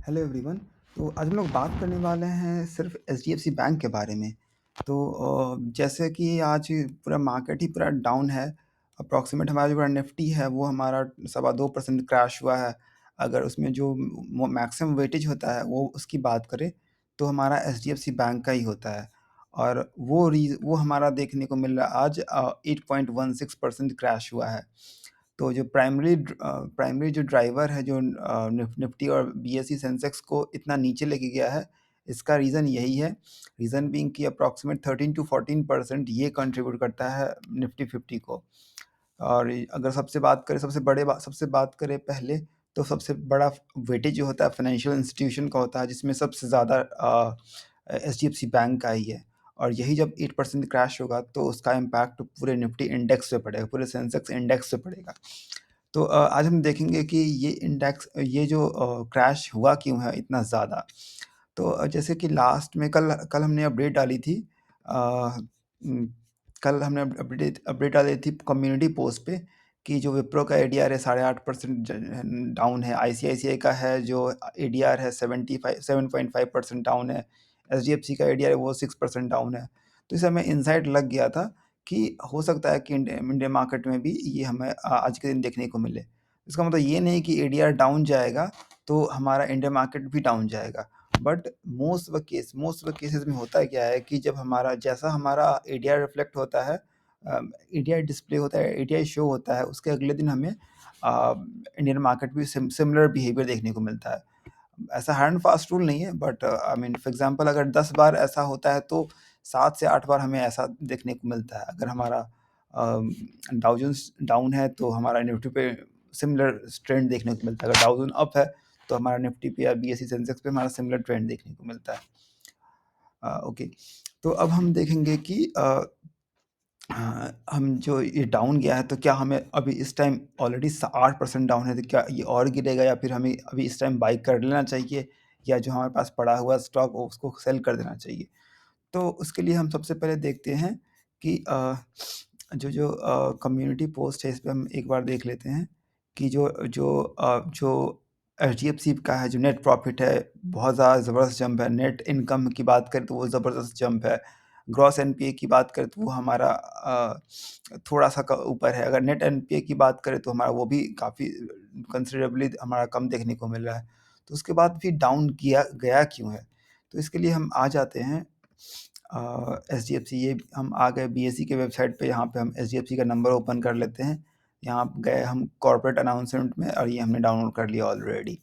Hello everyone. तो आज हम लोग बात करने वाले हैं सिर्फ एचडीएफसी बैंक के बारे में। तो जैसे कि आज पूरा मार्केट ही पूरा डाउन है। अप्रॉक्सीमेट हमारा जो पूरा निफ्टी है वो हमारा 2.25% क्रैश हुआ है। अगर उसमें जो मैक्सिमम वेटेज होता है वो उसकी बात करें तो हमारा एचडीएफसी बैंक का ही होता है। और वो हमारा देखने को मिल रहा है आज 8.16% क्रैश हुआ है। तो जो प्राइमरी जो ड्राइवर है जो निफ्टी और बीएसई सेंसेक्स को इतना नीचे लेके गया है, इसका रीज़न यही है। रीज़न बीइंग कि अप्रॉक्सीमेट 13 to 14% ये कंट्रीब्यूट करता है निफ्टी 50 को। और अगर सबसे बात करें पहले, तो सबसे बड़ा वेटेज जो होता है फाइनेंशियल इंस्टीट्यूशन का होता है, जिसमें सबसे ज़्यादा H D F C bank का ही है। और यही जब 8% क्रैश होगा तो उसका इम्पैक्ट पूरे निफ्टी इंडेक्स पे पड़ेगा, पूरे सेंसेक्स इंडेक्स पे पड़ेगा। तो आज हम देखेंगे कि ये जो क्रैश हुआ क्यों है इतना ज़्यादा। तो जैसे कि लास्ट में कल कल हमने अपडेट डाली थी। अ, उम, कल हमने अपडेट अपडेट डाली थी कम्युनिटी पोस्ट पे कि जो विप्रो का एडीआर है 8.5% डाउन है। आईसीआईसीआई का है जो एडीआर है 7.5% डाउन है। एचडीएफसी का एडीआर है वो 6% डाउन है। तो इससे हमें इंसाइट लग गया था कि हो सकता है कि इंडियन मार्केट में भी ये हमें आज के दिन देखने को मिले। इसका मतलब ये नहीं कि एडीआर डाउन जाएगा तो हमारा इंडियन मार्केट भी डाउन जाएगा। But most of the cases में होता है क्या है कि जब हमारा एडीआर रिफ्लेक्ट होता है, एडीआर डिस्प्ले होता है, एडीआर शो होता है, उसके अगले दिन हमें इंडियन मार्केट भी सिमिलर बिहेवियर देखने को मिलता है। ऐसा हार्ड एंड फास्ट रूल नहीं है, but I mean for example अगर 10 बार ऐसा होता है तो 7 से 8 बार हमें ऐसा देखने को मिलता है। अगर हमारा डाउ जोन्स डाउन है तो हमारा निफ्टी पे सिमिलर ट्रेंड देखने को मिलता है। अगर डाउ जोन अप है तो हमारा निफ्टी पे या बीएसई सेंसेक्स पे हमारा सिमिलर ट्रेंड देखने को मिलता है। ओके। तो अब हम देखेंगे कि हम जो ये डाउन गया है तो क्या हमें अभी इस टाइम ऑलरेडी 8% डाउन है तो क्या ये और गिरेगा, या फिर हमें अभी इस टाइम बाई कर लेना चाहिए, या जो हमारे पास पड़ा हुआ स्टॉक उसको सेल कर देना चाहिए। तो उसके लिए हम सबसे पहले देखते हैं कि जो कम्युनिटी पोस्ट है इस पे हम एक बार देख लेते हैं कि जो एचडीएफसी का है जो नेट प्रॉफिट है बहुत ज़्यादा ज़बरदस्त जंप है। नेट इनकम की बात करें तो वो ज़बरदस्त जंप है। ग्रॉस एनपीए की बात करें तो वो हमारा थोड़ा सा ऊपर है। अगर नेट एनपीए की बात करें तो हमारा वो भी काफ़ी कंसिडरेबली हमारा कम देखने को मिल रहा है। तो उसके बाद भी डाउन किया गया क्यों है, तो इसके लिए हम आ जाते हैं एच डी एफ सी। ये हम आ गए बी एस सी के वेबसाइट पे। यहाँ पे हम एच डी एफ सी का नंबर ओपन कर लेते हैं। यहाँ गए हम कॉर्पोरेट अनाउंसमेंट में और ये हमने डाउनलोड कर लिया ऑलरेडी।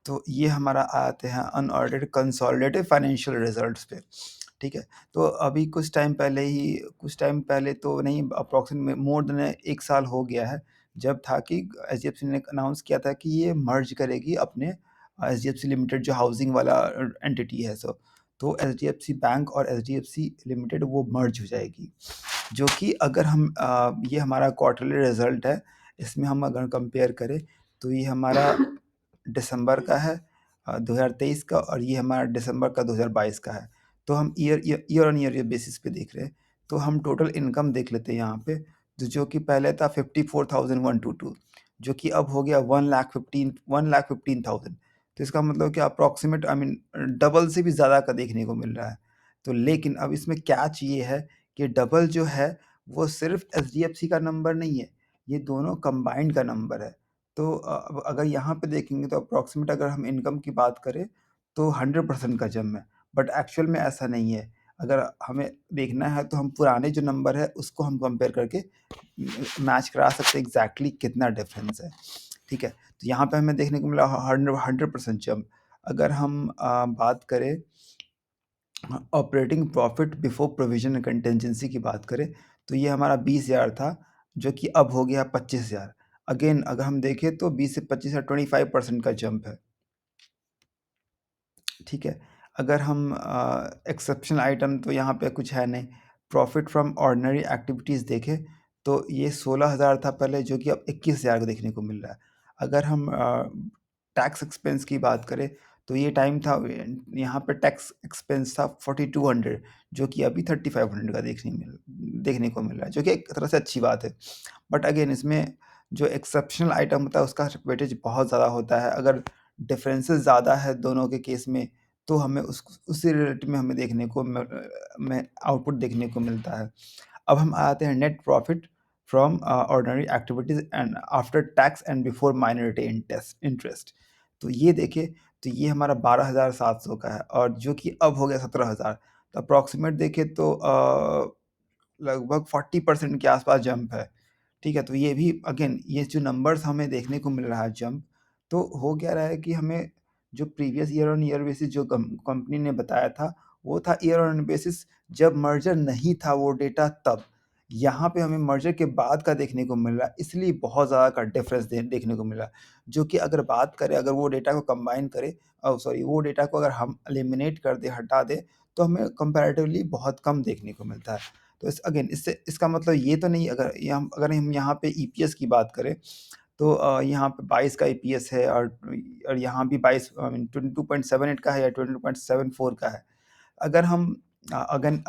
तो ये हमारा आते हैं अनऑडिटेड कंसोलिडेटेड फाइनेंशियल रिजल्ट्स पे। ठीक है। तो अभी कुछ टाइम पहले तो नहीं, अप्रॉक्सीमेट मोर देन 1 साल हो गया है जब था कि एच डी एफ सी ने अनाउंस किया था कि ये मर्ज करेगी अपने H D F C limited जो हाउसिंग वाला एंटिटी है। तो H D F C bank और H D F C limited वो मर्ज हो जाएगी। जो कि अगर ये हमारा क्वार्टरली रिजल्ट है, इसमें हम अगर कंपेयर करें तो ये हमारा दिसंबर का है 2023 का, और ये हमारा दिसंबर का 2022 का है। तो हम ईयर ऑन ईयर बेसिस पे देख रहे हैं। तो हम टोटल इनकम देख लेते हैं यहाँ पे, जो कि पहले था 54,122, जो कि अब हो गया 1,15,000। तो इसका मतलब कि अप्रॉक्सीमेट आई मीन डबल से भी ज़्यादा का देखने को मिल रहा है। तो लेकिन अब इसमें कैच ये है कि डबल जो है वो सिर्फ एचडीएफसी का नंबर नहीं है, ये दोनों कंबाइंड का नंबर है। तो अब अगर यहाँ पे देखेंगे तो अप्रॉक्सीमेट अगर हम इनकम की बात करें तो 100% का जम है, बट एक्चुअल में ऐसा नहीं है। अगर हमें देखना है तो हम पुराने जो नंबर है उसको हम कंपेयर करके मैच करा सकते हैं एग्जैक्टली कितना डिफरेंस है। ठीक है। तो यहाँ पे हमें देखने को मिला 100% जंप। अगर हम बात करें operating profit before provision and contingency की बात करें तो ये हमारा 20,000 था, जो कि अब हो गया 25,000। अगेन अगर हम देखें तो 20 से 25 या 25% का जंप है। ठीक है। अगर हम एक्सेप्शनल आइटम तो यहाँ पे कुछ है नहीं। प्रॉफिट फ्रॉम ऑर्डिनरी एक्टिविटीज़ देखें तो ये 16,000 था पहले, जो कि अब 21,000 का देखने को मिल रहा है। अगर हम टैक्स एक्सपेंस की बात करें तो ये टाइम था, यहाँ पे टैक्स एक्सपेंस था 4,200, जो कि अभी 3,500 का देखने को मिल रहा है, जो कि एक तरह से अच्छी बात है। बट अगेन इसमें जो एक्सेप्शनल आइटम होता है उसका वेटेज बहुत ज़्यादा होता है। अगर डिफरेंसेस ज़्यादा है दोनों के केस में, तो हमें उसी रिलेटिव में हमें देखने को में आउटपुट देखने को मिलता है। अब हम आते हैं net profit from ordinary activities and after tax and before minority interest. तो ये देखिए, तो ये हमारा 12,700 का है और जो कि अब हो गया 17,000। तो अप्रॉक्सीमेट देखें तो लगभग 40% के आसपास जंप है। ठीक है, तो ये भी अगेन ये जो नंबर्स हमें देखने को मिल रहा है जंप, तो हो क्या रहा है कि हमें जो previous year on year basis जो कंपनी ने बताया था, वो था ईयर ऑन बेसिस जब मर्जर नहीं था वो डेटा तब। यहाँ पे हमें मर्जर के बाद का देखने को मिल रहा है, इसलिए बहुत ज़्यादा का डिफरेंस देखने को मिला। जो कि अगर बात करें, अगर वो डेटा को कंबाइन करें, सॉरी, वो डेटा को अगर हम एलिमिनेट कर दें, हटा दें, तो हमें कंपैरेटिवली बहुत कम देखने को मिलता है। तो इस अगेन इससे इसका मतलब ये तो नहीं, अगर हम यहाँ पे ईपीएस की बात करें, तो यहाँ पे 22 का ईपीएस है और यहाँ भी 22 आई मीन 22.78 का है या 22.74 का है। अगर हम अगेन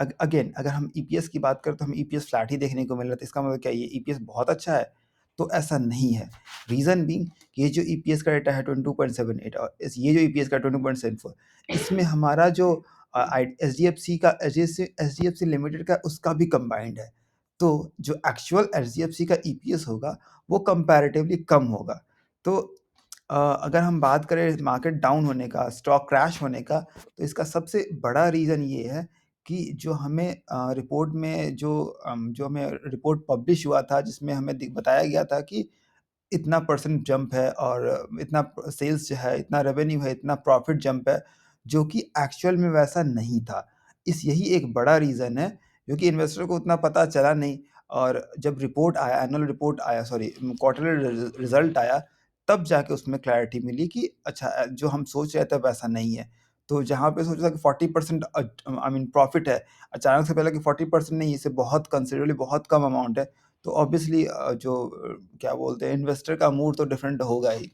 अगर हम ईपीएस की बात करें, तो हमें ईपीएस फ्लैट ही देखने को मिल रहा है। तो इसका मतलब क्या, ये ईपीएस बहुत अच्छा है? तो ऐसा नहीं है। रीज़न बीइंग, ये जो ईपीएस का डेटा है 22.78 और ये जो ईपीएस का 22.74, इसमें हमारा जो एचडीएफसी का एचडीएफसी लिमिटेड का उसका भी कंबाइंड है। तो जो एक्चुअल एचडीएफसी का ईपीएस होगा, वो कंपैरेटिवली कम होगा। तो अगर हम बात करें मार्केट डाउन होने का, स्टॉक क्रैश होने का, तो इसका सबसे बड़ा रीज़न ये है कि जो हमें रिपोर्ट में जो हमें रिपोर्ट पब्लिश हुआ था, जिसमें हमें बताया गया था कि इतना परसेंट जंप है और इतना सेल्स जो है, इतना रेवेन्यू है, इतना प्रॉफिट जंप है, जो कि एक्चुअल में वैसा नहीं था। यही एक बड़ा रीज़न है, क्योंकि इन्वेस्टर को उतना पता चला नहीं। और जब रिपोर्ट आया, एनुअल रिपोर्ट आया, सॉरी, क्वार्टरली रिजल्ट आया, तब जाके उसमें क्लैरिटी मिली कि अच्छा, जो हम सोच रहे थे वैसा नहीं है। तो जहाँ पे सोचा था कि 40% आई मीन प्रॉफिट है, अचानक से पहले कि 40% नहीं, इससे बहुत कंसिडरेबली बहुत कम अमाउंट है। तो ऑब्वियसली क्या बोलते हैं, इन्वेस्टर का मूड तो डिफरेंट होगा ही।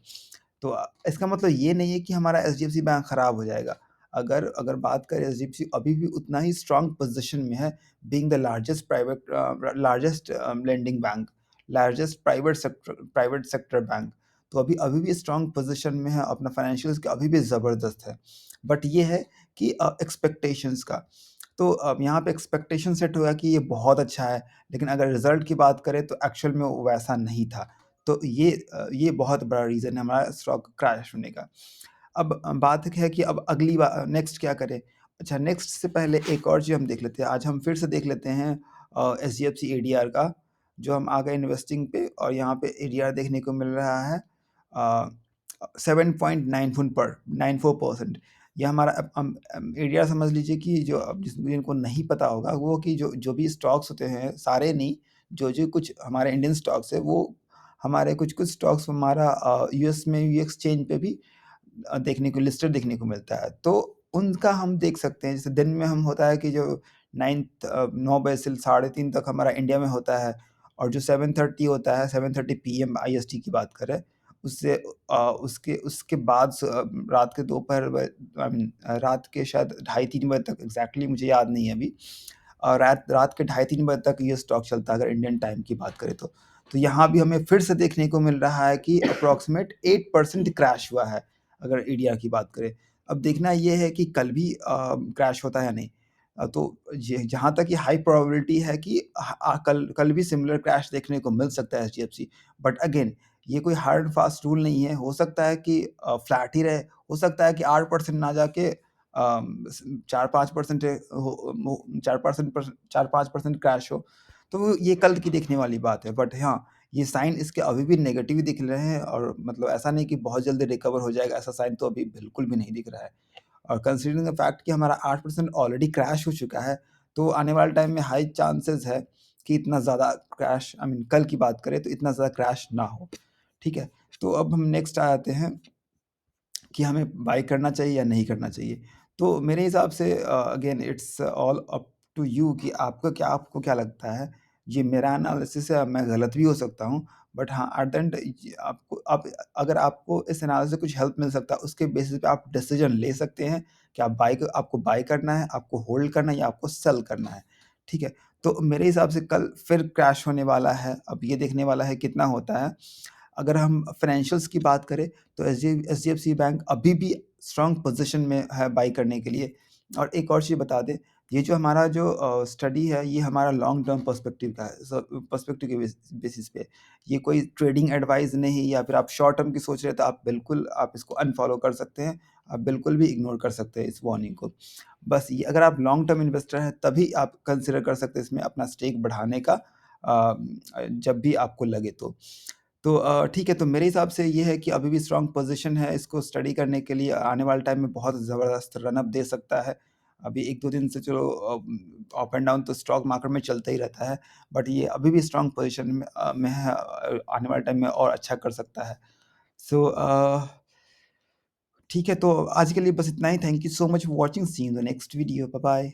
तो इसका मतलब ये नहीं है कि हमारा एचडीएफसी बैंक खराब हो जाएगा। अगर अगर बात करें, एचडीएफसी अभी भी उतना ही स्ट्रांग पोजीशन में है, being the largest lending bank, largest private sector bank. तो अभी अभी भी स्ट्रांग पोजीशन में है, अपना फाइनेंशियल्स का अभी भी ज़बरदस्त है। बट ये है कि एक्सपेक्टेशंस का, तो अब यहाँ पे एक्सपेक्टेशन सेट हुआ कि ये बहुत अच्छा है, लेकिन अगर रिजल्ट की बात करें तो एक्चुअल में वो वैसा नहीं था। तो ये बहुत बड़ा रीज़न है हमारा स्टॉक क्रैश होने का। अब बात है कि अब अगली बार नेक्स्ट क्या करें? अच्छा, नेक्स्ट से पहले एक और चीज़ हम देख लेते हैं। आज हम फिर से देख लेते हैं एचडीएफसी एडीआर का, जो हम आ गए इन्वेस्टिंग पे और यहाँ पे एडीआर देखने को मिल रहा है 7.94%। ये हमारा एडीआर समझ लीजिए कि जो अब जिनको नहीं पता होगा, वो कि जो जो भी स्टॉक्स होते हैं, सारे नहीं, जो जो कुछ हमारे इंडियन स्टॉक्स है, वो हमारे कुछ कुछ स्टॉक्स हमारा यूएस में एक्सचेंज पे भी देखने को लिस्टेड देखने को मिलता है। तो उनका हम देख सकते हैं, जैसे दिन में हम होता है कि जो 9 बजे से 3:30 तक हमारा इंडिया में होता है, और जो 7:30 होता है, 7:30 पीएम आईएसटी की बात करें, उससे उसके उसके बाद रात के दोपहर आई मीन रात के शायद ढाई 3 बजे तक, एग्जैक्टली मुझे याद नहीं है अभी। रात रात के ढाई 3 बजे तक ये स्टॉक चलता है, अगर इंडियन टाइम की बात करें तो। तो यहाँ भी हमें फिर से देखने को मिल रहा है कि अप्रॉक्सीमेट 8% क्रैश हुआ है, अगर एडीआर की बात करें। अब देखना ये है कि कल भी क्रैश होता है या नहीं। तो जहाँ तक ये हाई प्रोबेबिलिटी है कि कल कल भी सिमिलर क्रैश देखने को मिल सकता है एचडीएफसी। बट अगेन, ये कोई हार्ड फास्ट रूल नहीं है। हो सकता है कि फ्लैट ही रहे, हो सकता है कि 8% ना जाके 4-5% हो, 4-5% क्रैश हो। तो ये कल की देखने वाली बात है। बट हाँ, ये साइन इसके अभी भी नेगेटिव ही दिख रहे हैं, और मतलब ऐसा नहीं कि बहुत जल्दी रिकवर हो जाएगा, ऐसा साइन तो अभी बिल्कुल भी नहीं दिख रहा है। और कंसीडरिंग द फैक्ट कि हमारा 8% ऑलरेडी क्रैश हो चुका है, तो आने वाले टाइम में हाई चांसेस है कि इतना ज़्यादा क्रैश, आई मीन कल की बात करें तो इतना ज़्यादा क्रैश ना हो। ठीक है? तो अब हम नेक्स्ट आ जाते हैं कि हमें बाय करना चाहिए या नहीं करना चाहिए। तो मेरे हिसाब से again it's all up to you कि आपको क्या लगता है। ये मेरा एनालिसिस है, मैं गलत भी हो सकता हूँ, बट हाँ, एट द एंड आपको आप अगर आपको इस एनालिसिस से कुछ हेल्प मिल सकता है, उसके बेसिस पे आप डिसीजन ले सकते हैं कि आपको बाय करना है, आपको होल्ड करना है या आपको सेल करना है। ठीक है? तो मेरे हिसाब से कल फिर क्रैश होने वाला है, अब ये देखने वाला है कितना होता है। अगर हम फाइनेंशियल्स की बात करें तो एचडीएफसी बैंक अभी भी स्ट्रांग पोजीशन में है बाई करने के लिए। और एक और चीज़ बता दें, ये जो हमारा जो स्टडी है ये हमारा लॉन्ग टर्म पर्सपेक्टिव का है, पर्सपेक्टिव के बेसिस पे। ये कोई ट्रेडिंग एडवाइस नहीं, या फिर आप शॉर्ट टर्म की सोच रहे हैं तो आप बिल्कुल आप इसको अनफॉलो कर सकते हैं। आप बिल्कुल भी इग्नोर कर सकते हैं इस वार्निंग को। बस ये अगर आप लॉन्ग टर्म इन्वेस्टर हैं तभी आप कंसिडर कर सकते हैं इसमें अपना स्टेक बढ़ाने का, जब भी आपको लगे तो। तो ठीक है, तो मेरे हिसाब से ये है कि अभी भी स्ट्रॉन्ग पोज़ीशन है, इसको स्टडी करने के लिए आने वाले टाइम में बहुत ज़बरदस्त रन अप दे सकता है। अभी 1-2 दिन से चलो अप एंड डाउन तो स्टॉक मार्केट में चलता ही रहता है, बट ये अभी भी स्ट्रॉन्ग पोज़ीशन में है, आने वाले टाइम में और अच्छा कर सकता है। सो ठीक है, तो आज के लिए बस इतना ही। Thank you so much for watching, see you in the next video, bye bye.